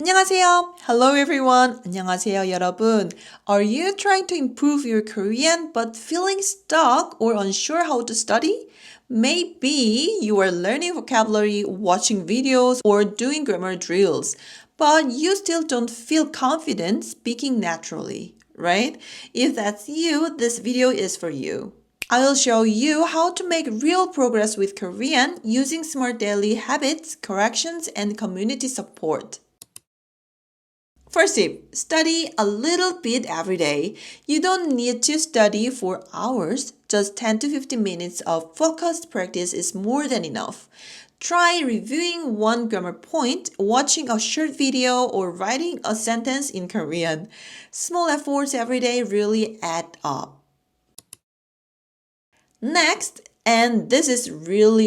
안녕하세요. Hello everyone. 안녕하세요 여러분. Are you trying to improve your Korean but feeling stuck or unsure how to study? Maybe you are learning vocabulary, watching videos, or doing grammar drills, but you still don't feel confident speaking naturally, right? If that's you, this video is for you. I'll show you how to make real progress with Korean using smart daily habits, corrections, and community support. First tip, study a little bit every day. You don't need to study for hours. Just 10 to 15 minutes of focused practice is more than enough. Try reviewing one grammar point, watching a short video, or writing a sentence in Korean. Small efforts every day really add up. Next, and this is really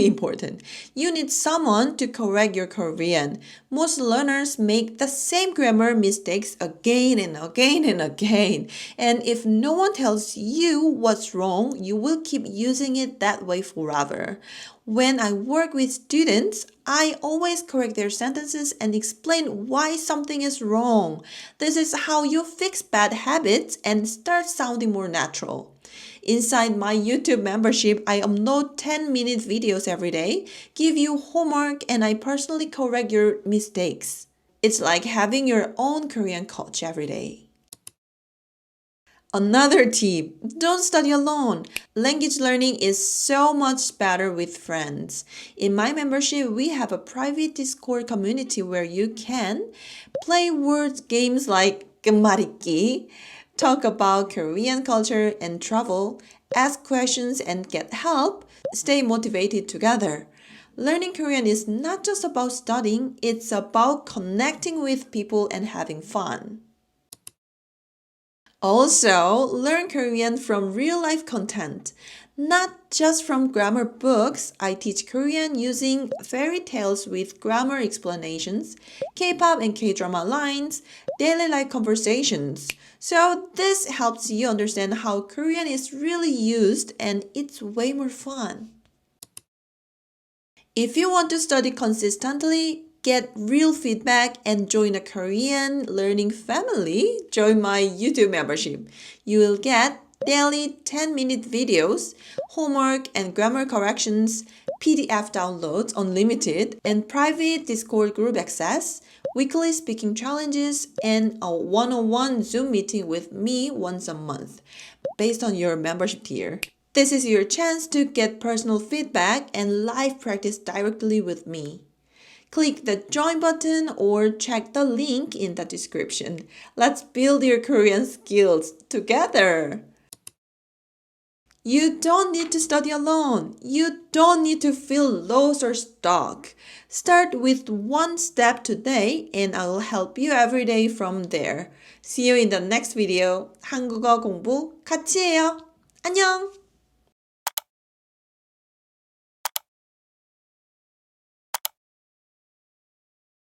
important, you need someone to correct your Korean. Most learners make the same grammar mistakes again and again. And if no one tells you what's wrong, you will keep using it that way forever. When I work with students, I always correct their sentences and explain why something is wrong. This is how you fix bad habits and start sounding more natural. Inside my YouTube membership, I upload 10-minute videos every day, give you homework, and I personally correct your mistakes. It's like having your own Korean coach every day. Another tip, don't study alone. Language learning is so much better with friends. In my membership, we have a private Discord community where you can play word games like 끝말잇기, talk about Korean culture and travel, ask questions and get help, stay motivated together. Learning Korean is not just about studying, it's about connecting with people and having fun. Also, learn Korean from real-life content. Not just from grammar books, I teach Korean using fairy tales with grammar explanations, K-pop and K-drama lines, daily life conversations. So this helps you understand how Korean is really used and it's way more fun. If you want to study consistently, get real feedback, and join a Korean learning family, join my YouTube membership. You will get daily 10-minute videos, homework and grammar corrections, PDF downloads unlimited, and private Discord group access, weekly speaking challenges, and a one-on-one Zoom meeting with me once a month, based on your membership tier. This is your chance to get personal feedback and live practice directly with me. Click the join button or check the link in the description. Let's build your Korean skills together. You don't need to study alone. You don't need to feel lost or stuck. Start with one step today and I will help you every day from there. See you in the next video. 한국어 공부 같이 해요. 안녕!